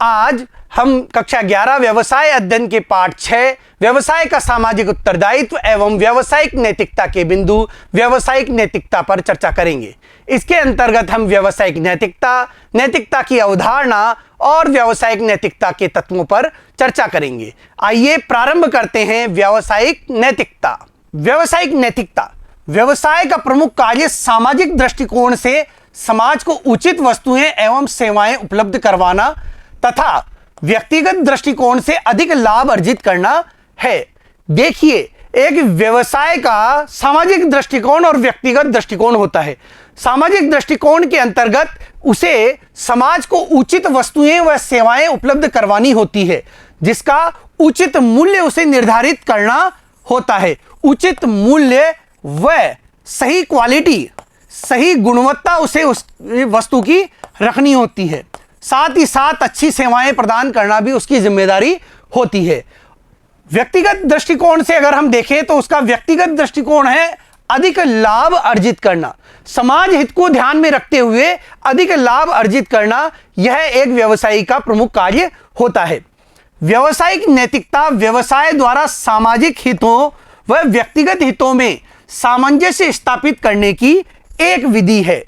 आज हम कक्षा 11 व्यवसाय अध्ययन के पाठ 6 व्यवसाय का सामाजिक उत्तरदायित्व एवं व्यावसायिक नैतिकता के बिंदु व्यावसायिक नैतिकता पर चर्चा करेंगे। इसके अंतर्गत हम व्यावसायिक नैतिकता, नैतिकता की अवधारणा और व्यावसायिक नैतिकता के तत्वों पर चर्चा करेंगे। आइए प्रारंभ करते हैं। व्यावसायिक नैतिकता। व्यावसायिक नैतिकता व्यवसाय का प्रमुख कार्य सामाजिक दृष्टिकोण से समाज को उचित वस्तुएं एवं सेवाएं उपलब्ध करवाना तथा व्यक्तिगत दृष्टिकोण से अधिक लाभ अर्जित करना है। देखिए, एक व्यवसाय का सामाजिक दृष्टिकोण और व्यक्तिगत दृष्टिकोण होता है। सामाजिक दृष्टिकोण के अंतर्गत उसे समाज को उचित वस्तुएं व सेवाएं उपलब्ध करवानी होती है, जिसका उचित मूल्य उसे निर्धारित करना होता है। उचित मूल्य व सही क्वालिटी, सही गुणवत्ता उसे उस वस्तु की रखनी होती है। साथ ही साथ अच्छी सेवाएं प्रदान करना भी उसकी जिम्मेदारी होती है। व्यक्तिगत दृष्टिकोण से अगर हम देखें तो उसका व्यक्तिगत दृष्टिकोण है अधिक लाभ अर्जित करना, समाज हित को ध्यान में रखते हुए अधिक लाभ अर्जित करना। यह एक व्यवसायी का प्रमुख कार्य होता है। व्यावसायिक नैतिकता व्यवसाय द्वारा सामाजिक हितों व व्यक्तिगत हितों में सामंजस्य स्थापित करने की एक विधि है।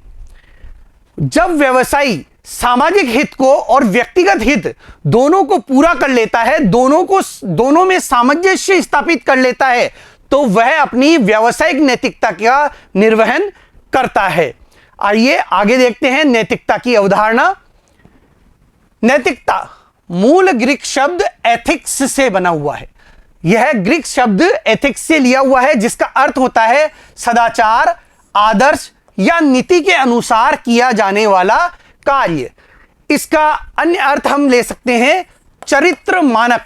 जब व्यवसायी सामाजिक हित को और व्यक्तिगत हित दोनों को पूरा कर लेता है, दोनों में सामंजस्य स्थापित कर लेता है, तो वह अपनी व्यावसायिक नैतिकता का निर्वहन करता है। आइए आगे देखते हैं नैतिकता की अवधारणा। नैतिकता मूल ग्रीक शब्द एथिक्स से बना हुआ है। यह ग्रीक शब्द एथिक्स से लिया हुआ है, जिसका अर्थ होता है सदाचार, आदर्श या नीति के अनुसार किया जाने वाला कार्य। इसका अन्य अर्थ हम ले सकते हैं चरित्र मानक।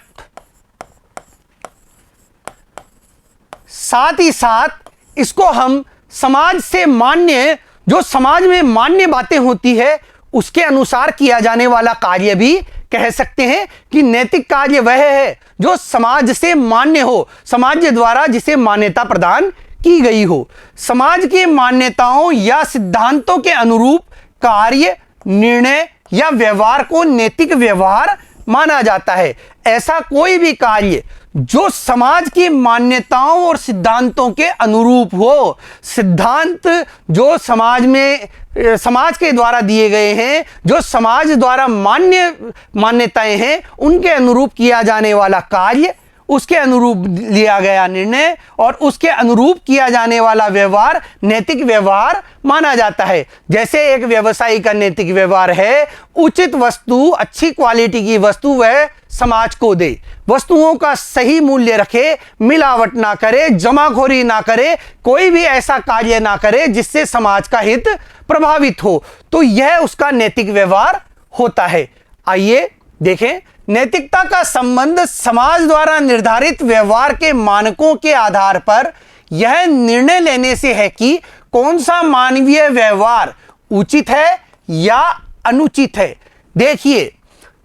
साथ ही साथ इसको हम समाज से मान्य, जो समाज में मान्य बातें होती है उसके अनुसार किया जाने वाला कार्य भी कह सकते हैं कि नैतिक कार्य वह है जो समाज से मान्य हो, समाज द्वारा जिसे मान्यता प्रदान की गई हो। समाज की मान्यताओं या सिद्धांतों के अनुरूप कार्य, निर्णय या व्यवहार को नैतिक व्यवहार माना जाता है। ऐसा कोई भी कार्य जो समाज की मान्यताओं और सिद्धांतों के अनुरूप हो, सिद्धांत जो समाज के द्वारा दिए गए हैं, जो समाज द्वारा मान्यताएं हैं, उनके अनुरूप किया जाने वाला कार्य, उसके अनुरूप लिया गया निर्णय और उसके अनुरूप किया जाने वाला व्यवहार नैतिक व्यवहार माना जाता है। जैसे एक व्यवसायी का नैतिक व्यवहार है उचित वस्तु, अच्छी क्वालिटी की वस्तु वह समाज को दे, वस्तुओं का सही मूल्य रखे, मिलावट ना करे, जमाखोरी ना करे, कोई भी ऐसा कार्य ना करे जिससे समाज का हित प्रभावित हो, तो यह उसका नैतिक व्यवहार होता है। आइए देखें, नैतिकता का संबंध समाज द्वारा निर्धारित व्यवहार के मानकों के आधार पर यह निर्णय लेने से है कि कौन सा मानवीय व्यवहार उचित है या अनुचित है। देखिए,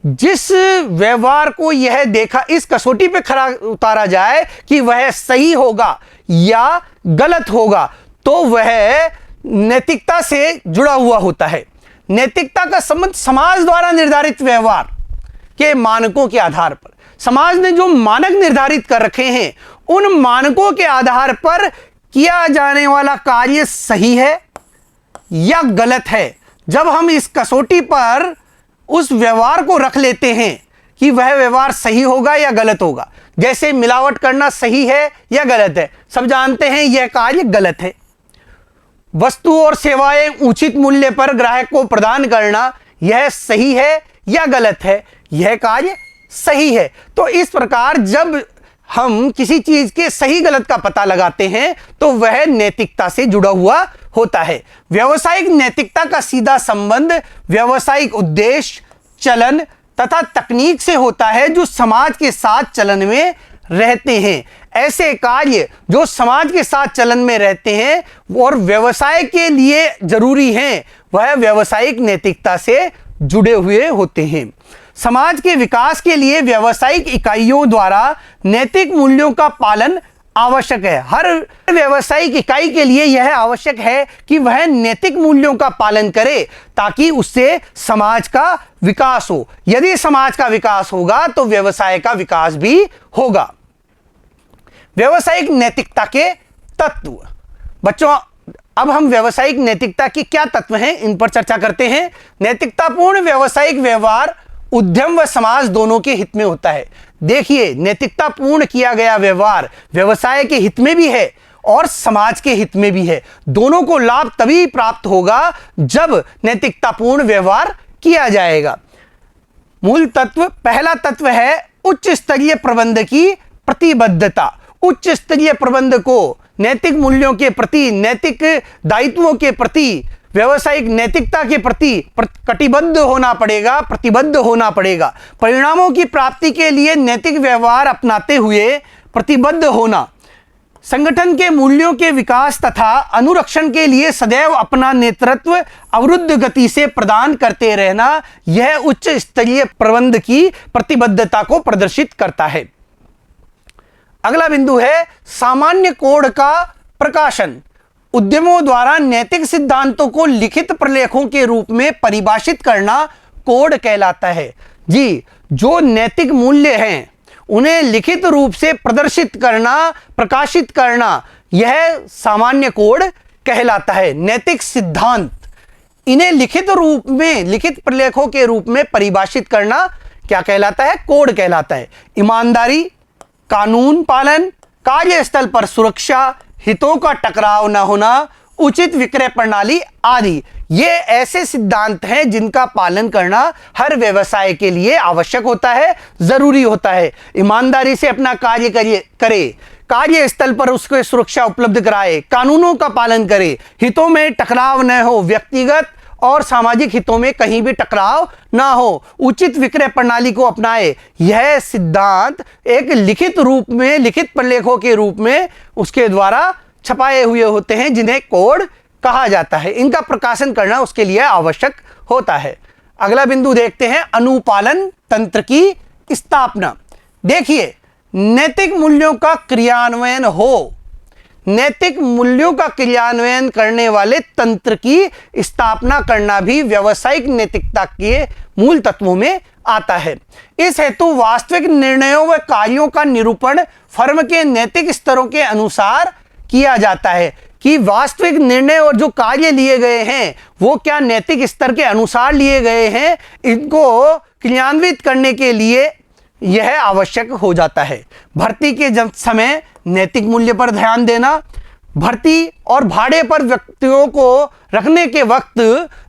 जिस व्यवहार को यह देखा इस कसौटी पे खरा उतारा जाए कि वह सही होगा या गलत होगा, तो वह नैतिकता से जुड़ा हुआ होता है। नैतिकता का संबंध समाज द्वारा निर्धारित व्यवहार के मानकों के आधार पर, समाज ने जो मानक निर्धारित कर रखे हैं उन मानकों के आधार पर किया जाने वाला कार्य सही है या गलत है। जब हम इस कसौटी पर उस व्यवहार को रख लेते हैं कि वह व्यवहार सही होगा या गलत होगा, जैसे मिलावट करना सही है या गलत है, सब जानते हैं यह कार्य गलत है। वस्तु और सेवाएं उचित मूल्य पर ग्राहक को प्रदान करना, यह सही है या गलत है, यह कार्य सही है। तो इस प्रकार जब हम किसी चीज के सही गलत का पता लगाते हैं तो वह नैतिकता से जुड़ा हुआ होता है। व्यावसायिक नैतिकता का सीधा संबंध व्यावसायिक उद्देश्य, चलन तथा तकनीक से होता है जो समाज के साथ चलन में रहते हैं। ऐसे कार्य जो समाज के साथ चलन में रहते हैं और व्यवसाय के लिए जरूरी हैं, वह व्यावसायिक नैतिकता से जुड़े हुए होते हैं। समाज के विकास के लिए व्यावसायिक इकाइयों द्वारा नैतिक मूल्यों का पालन आवश्यक है। हर व्यावसायिक इकाई के लिए यह आवश्यक है कि वह नैतिक मूल्यों का पालन करे ताकि उससे समाज का विकास हो। यदि समाज का विकास होगा तो व्यवसाय का विकास भी होगा। व्यावसायिक नैतिकता के तत्व। बच्चों, अब हम व्यावसायिक नैतिकता की क्या तत्व हैं इन पर चर्चा करते हैं। नैतिकतापूर्ण व्यावसायिक व्यवहार उद्यम व समाज दोनों के हित में होता है। देखिए, नैतिकतापूर्ण किया गया व्यवहार व्यवसाय के हित में भी है और समाज के हित में भी है। दोनों को लाभ तभी प्राप्त होगा जब नैतिकतापूर्ण व्यवहार किया जाएगा। मूल तत्व, पहला तत्व है उच्च स्तरीय प्रबंध की प्रतिबद्धता। उच्च स्तरीय प्रबंध को नैतिक मूल्यों के प्रति, नैतिक दायित्वों के प्रति, व्यावसायिक नैतिकता के प्रति कटिबद्ध होना पड़ेगा, प्रतिबद्ध होना पड़ेगा। परिणामों की प्राप्ति के लिए नैतिक व्यवहार अपनाते हुए प्रतिबद्ध होना, संगठन के मूल्यों के विकास तथा अनुरक्षण के लिए सदैव अपना नेतृत्व अवरुद्ध गति से प्रदान करते रहना, यह उच्च स्तरीय प्रबंध की प्रतिबद्धता को प्रदर्शित करता है। अगला बिंदु है सामान्य कोड का प्रकाशन। उद्यमों द्वारा नैतिक सिद्धांतों को लिखित प्रलेखों के रूप में परिभाषित करना कोड कहलाता है। जी, जो नैतिक मूल्य हैं उन्हें लिखित रूप से प्रदर्शित करना, प्रकाशित करना, यह सामान्य कोड कहलाता है। नैतिक सिद्धांत, इन्हें लिखित रूप में, लिखित प्रलेखों के रूप में परिभाषित करना क्या कहलाता है? कोड कहलाता है। ईमानदारी, कानून पालन, कार्यस्थल पर सुरक्षा, हितों का टकराव न होना, उचित विक्रय प्रणाली आदि, ये ऐसे सिद्धांत हैं जिनका पालन करना हर व्यवसाय के लिए आवश्यक होता है, जरूरी होता है। ईमानदारी से अपना कार्य करे, कार्यस्थल पर उसको सुरक्षा उपलब्ध कराए, कानूनों का पालन करे, हितों में टकराव न हो, व्यक्तिगत और सामाजिक हितों में कहीं भी टकराव ना हो, उचित विक्रय प्रणाली को अपनाए। यह सिद्धांत एक लिखित रूप में, लिखित प्रलेखों के रूप में उसके द्वारा छपाए हुए होते हैं जिन्हें कोड कहा जाता है। इनका प्रकाशन करना उसके लिए आवश्यक होता है। अगला बिंदु देखते हैं अनुपालन तंत्र की स्थापना। देखिए, नैतिक मूल्यों का क्रियान्वयन हो, नैतिक मूल्यों का क्रियान्वयन करने वाले तंत्र की स्थापना करना भी व्यावसायिक नैतिकता के मूल तत्वों में आता है। इस हेतु वास्तविक निर्णयों व कार्यों का निरूपण फर्म के नैतिक स्तरों के अनुसार किया जाता है कि वास्तविक निर्णय और जो कार्य लिए गए हैं वो क्या नैतिक स्तर के अनुसार लिए गए हैं, इनको क्रियान्वित करने के लिए यह आवश्यक हो जाता है। भर्ती के समय नैतिक मूल्य पर ध्यान देना, भर्ती और भाड़े पर व्यक्तियों को रखने के वक्त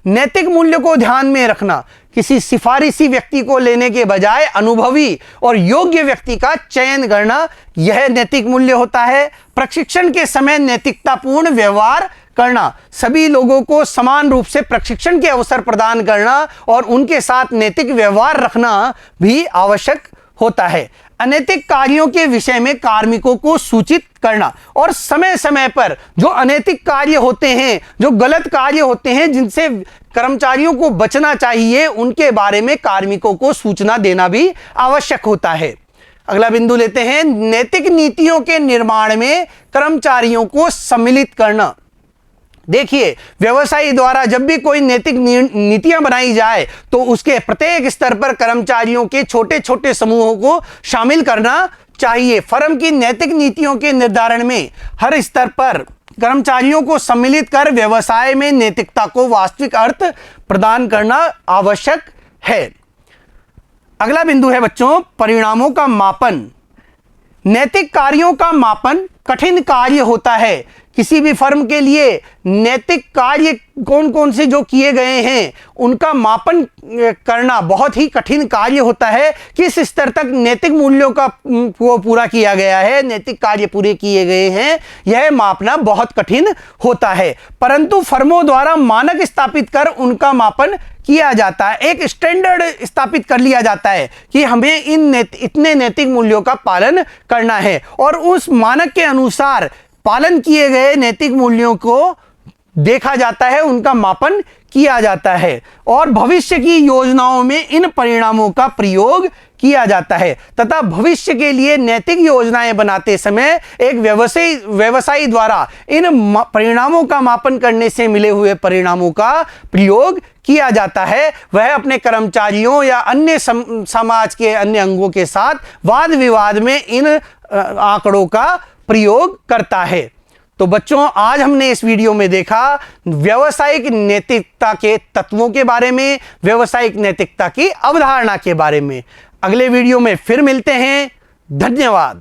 नैतिक मूल्य को ध्यान में रखना, किसी सिफारिशी व्यक्ति को लेने के बजाय अनुभवी और योग्य व्यक्ति का चयन करना, यह नैतिक मूल्य होता है। प्रशिक्षण के समय नैतिकतापूर्ण व्यवहार करना, सभी लोगों को समान रूप से प्रशिक्षण के अवसर प्रदान करना और उनके साथ नैतिक व्यवहार रखना भी आवश्यक होता है। अनैतिक कार्यों के विषय में कार्मिकों को सूचित करना और समय समय पर जो अनैतिक कार्य होते हैं, जो गलत कार्य होते हैं जिनसे कर्मचारियों को बचना चाहिए, उनके बारे में कार्मिकों को सूचना देना भी आवश्यक होता है। अगला बिंदु लेते हैं नैतिक नीतियों के निर्माण में कर्मचारियों को सम्मिलित करना। देखिए, व्यवसायी द्वारा जब भी कोई नैतिक नीतियां बनाई जाए तो उसके प्रत्येक स्तर पर कर्मचारियों के छोटे छोटे समूहों को शामिल करना चाहिए। फर्म की नैतिक नीतियों के निर्धारण में हर स्तर पर कर्मचारियों को सम्मिलित कर व्यवसाय में नैतिकता को वास्तविक अर्थ प्रदान करना आवश्यक है। अगला बिंदु है बच्चों परिणामों का मापन। नैतिक कार्यों का मापन कठिन कार्य होता है। किसी भी फर्म के लिए नैतिक कार्य कौन कौन से जो किए गए हैं उनका मापन करना बहुत ही कठिन कार्य होता है। किस स्तर तक नैतिक मूल्यों का वो पूरा किया गया है, नैतिक कार्य पूरे किए गए हैं, यह मापना बहुत कठिन होता है। परंतु फर्मों द्वारा मानक स्थापित कर उनका मापन किया जाता है। एक स्टैंडर्ड स्थापित कर लिया जाता है कि हमें इतने नैतिक मूल्यों का पालन करना है और उस मानक के अनुसार पालन किए गए नैतिक मूल्यों को देखा जाता है, उनका मापन किया जाता है और भविष्य की योजनाओं में इन परिणामों का प्रयोग किया जाता है तथा भविष्य के लिए नैतिक योजनाएं बनाते समय एक व्यवसायी द्वारा इन परिणामों का मापन करने से मिले हुए परिणामों का प्रयोग किया जाता है। वह अपने कर्मचारियों या अन्य समाज के अन्य अंगों के साथ वाद विवाद में इन आंकड़ों का प्रयोग करता है। तो बच्चों, आज हमने इस वीडियो में देखा व्यावसायिक नैतिकता के तत्वों के बारे में, व्यावसायिक नैतिकता की अवधारणा के बारे में। अगले वीडियो में फिर मिलते हैं। धन्यवाद।